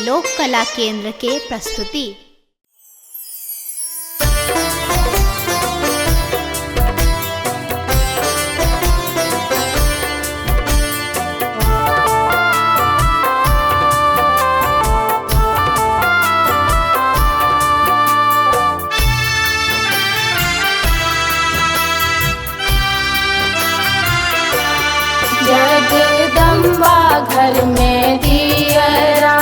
लोक कला केंद्र के प्रस्तुति। जगदम्बा घर में दियरा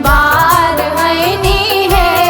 बार हैनी है,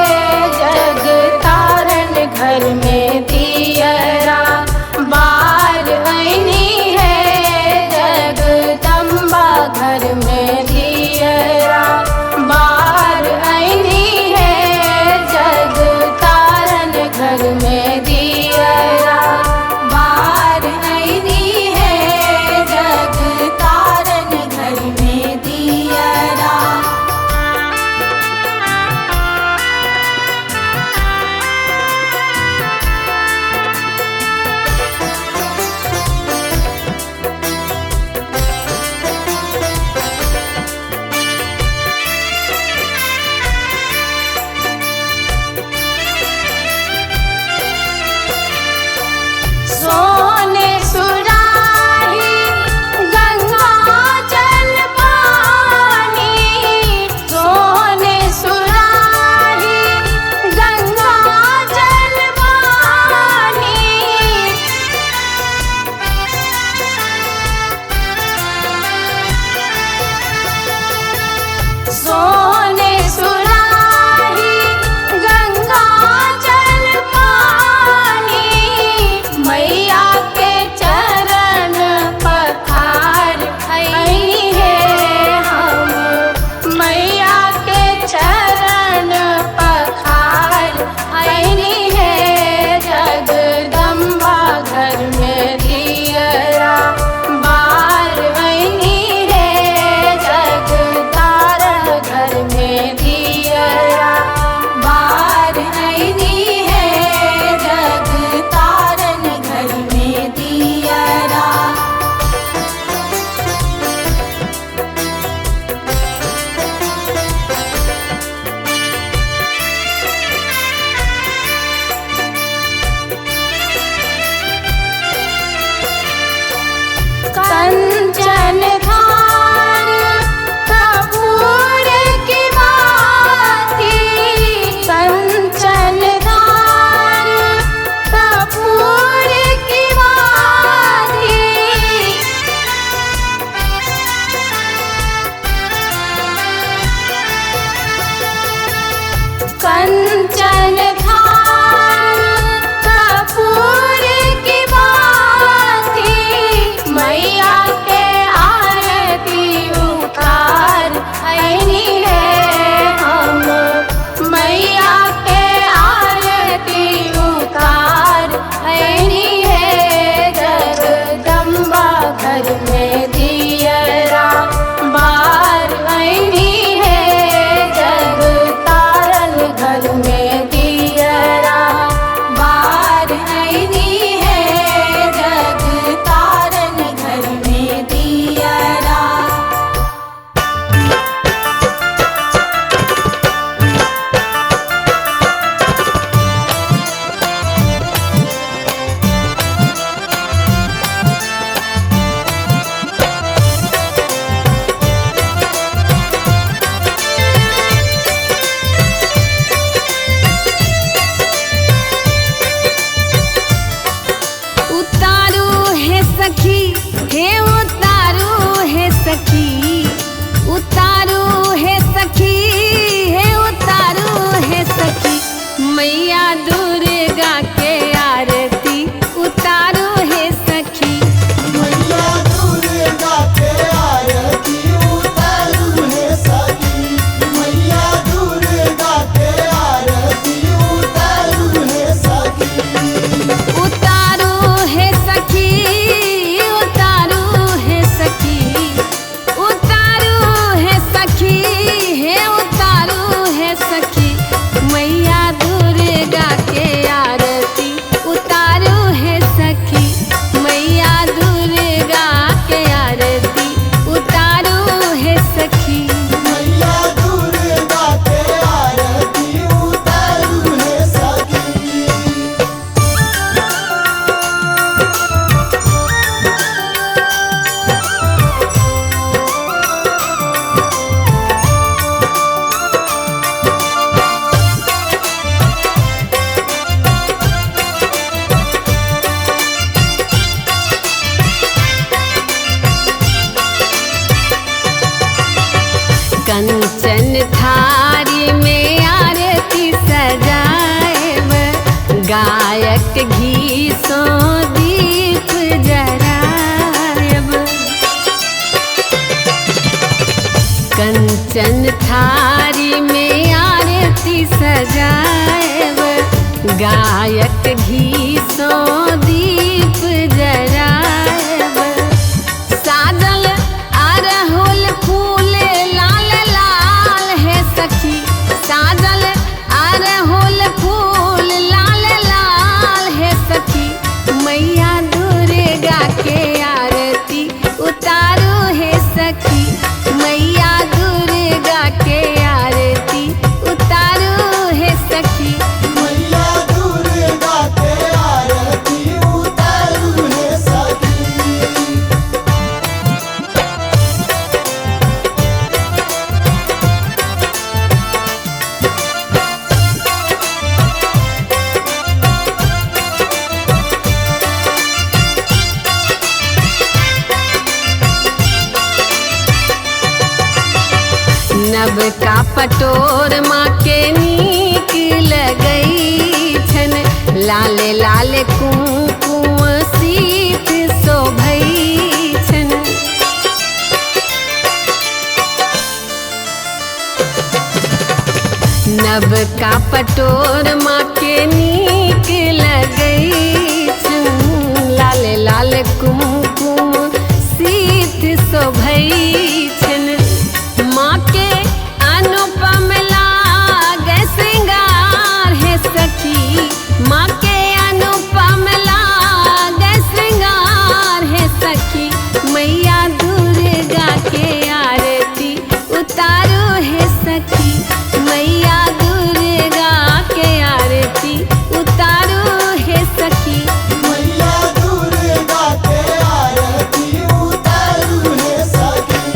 गायक घी सो दीप जरायब, कंचन थारी में आरती सजायब, गायक घी सो दीप जरायब, साजल अरहुल फूल लाल लाल है सखी, साजल अरहुल फूल लाल लाल है सखी, मैया दुर्गा के आरती उतारो है सखी, मैया दुर्गा के आरती उतारो है सखी। मैया दुर्गा के आरती उतारू है सखी। नब का पटोर माँ के नीक लगई छन, लाल लाल कुमकुम सीत शोभई छन, नब का पटोर माँ के नीक लगई छन, लाल लाल कुमकुम सीत शोभई छन, माँ के अनुपम लागे श्रृंगार है सखी, माँ के अनुपम लागे श्रृंगार है सखी, मैया दुर्गा के आरती उतारो है सखी, मैया दुर्गा के आरती उतारो है सखी। मैया दुर्गा के आरती उतारू है सखी।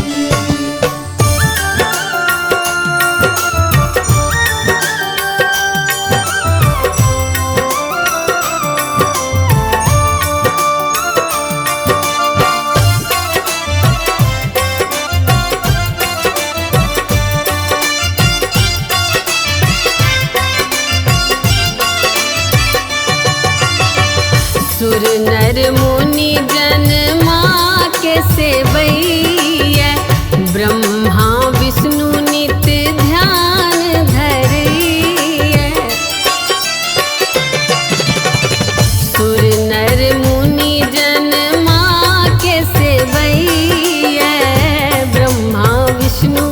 सुर नर मुनि जन माँ के सेवैया, ब्रह्मा विष्णु नित ध्यान धरैया, सुर नर मुनि जन माँ के सेवैया, ब्रह्मा विष्णु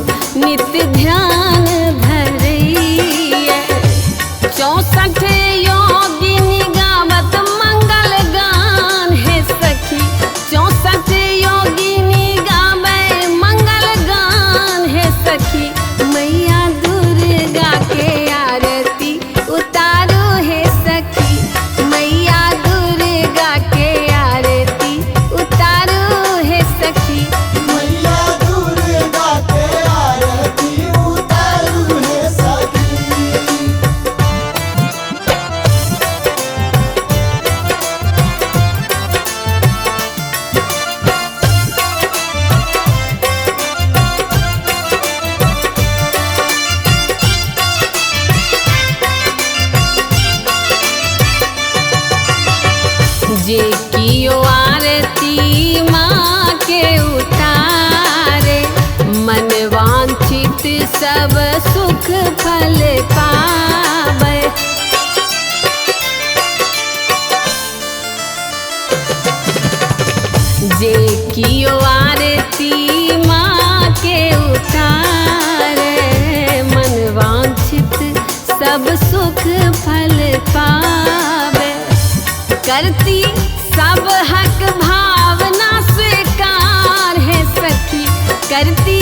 नित ध्यान धरैया, 64 योगिनी गावत मंगल गान है सखी, 64 योगिनी गावे मंगल गान है सखी, मैया दुर्गा के आरती उतारो है सखी, मैया दुर्गा के आरती उतारो है सखी। मैया दुर्गा के आरती उतारू है सखी। जे कियो आरती माँ के उतारे, मन वांछित सब सुख फल पावे, जे कियो आरती माँ के उतारे, मन वांछित सब सुख फल पावे, करती सब हक भावना स्वीकार है सखी, करती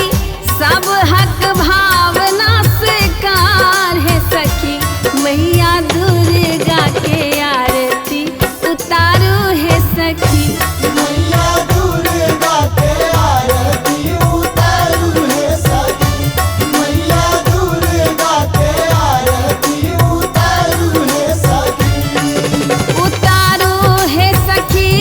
सब हक भावना स्वीकार है सखी, मैया दुर्गा के आरती उतारो है सखी। मैया दुर्गा के आरती उतारू है सखी। मैया दुर्गा के आरती उतारू है सखी। उतारो है सखी,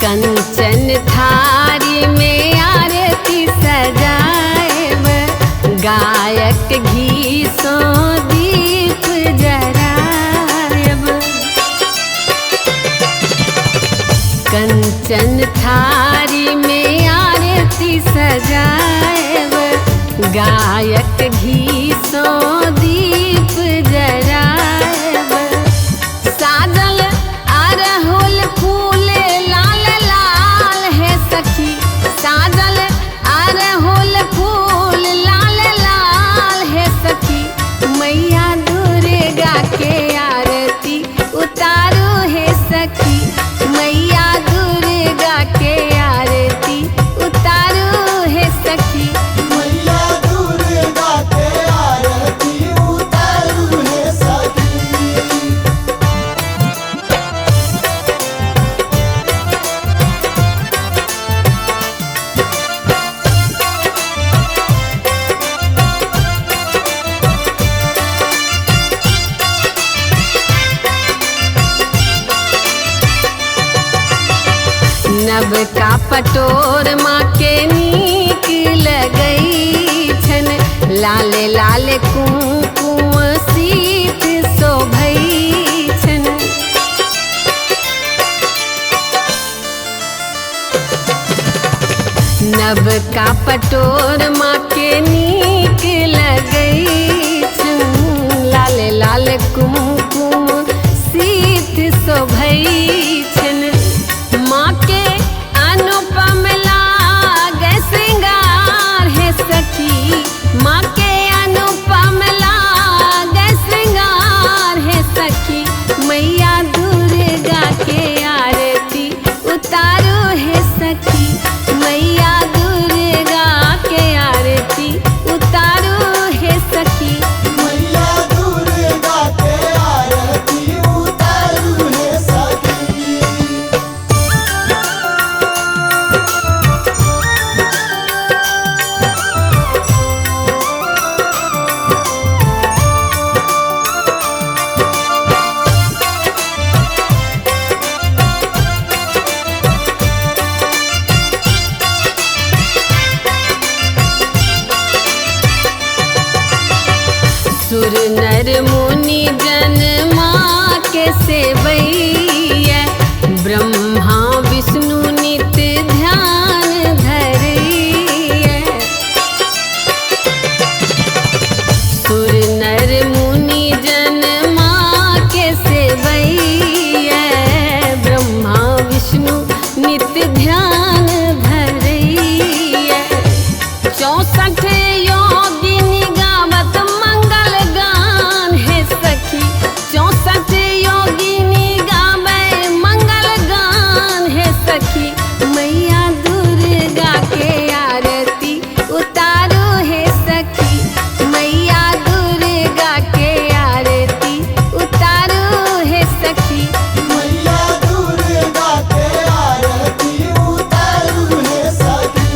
कंचन थारी में आरती सजाएब, गायक घी सो दीप जराएब। कंचन थारी में आरती सजाएब, गायक घी सो दीप जराएब। साजल अरहुल फूल लाल लाल है सखी, साजल अरहुल फूल लाल लाल है सखी, मैया दुर्गा के आरती उतारो है सखी, मैया दुर्गा के आरती उतारो है सखी। मैया दुर्गा के आरती उतारू है सखी। नब का पटोर माँ के नीक लगई छन, लाल लाल कुमकुम सीत शोभई छन। नब का पटोर माँ के नीक लगई छन, लाल लाल कुमकुम सीत शोभई छन। माँ के अनुपम लागे श्रृंगार है सखी, माँ के अनुपम लागे श्रृंगार है सखी, मैया दुर्गा के आरती उतारो है सखी, मैया दुर्गा के आरती उतारो है सखी। मैया दुर्गा के आरती उतारू है सखी। सुर नर मुनि जन माँ के सेवैया, ब्रह्मा विष्णु नित ध्यान धरैया। सुर नर मुनि जन माँ के सेवैया, ब्रह्मा विष्णु नित ध्यान धरैया। 64 योगिनी गावत मंगल गान है सखी, 64 योगिनी गावे मंगल गान है सखी, मैया दुर्गा के आरती उतारो है सखी, मैया दुर्गा के आरती उतारो है सखी। मैया दुर्गा के आरती उतारू है सखी।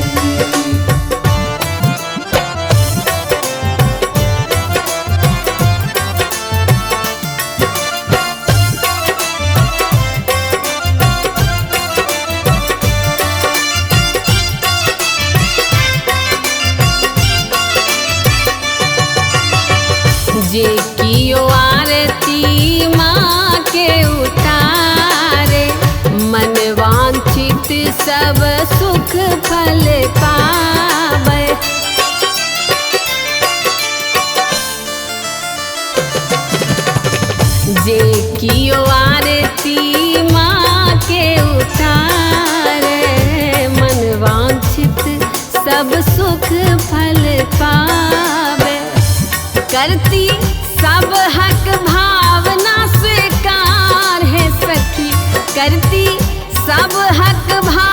जे कियो आरती माँ के उतारे, मन वांछित सब सुख फल पावे। जे कियो आरती माँ के उतारे, मन वांछित सब सुख फल पावे। करती सब हक भावना स्वीकार है सखी, करती सब हक भावना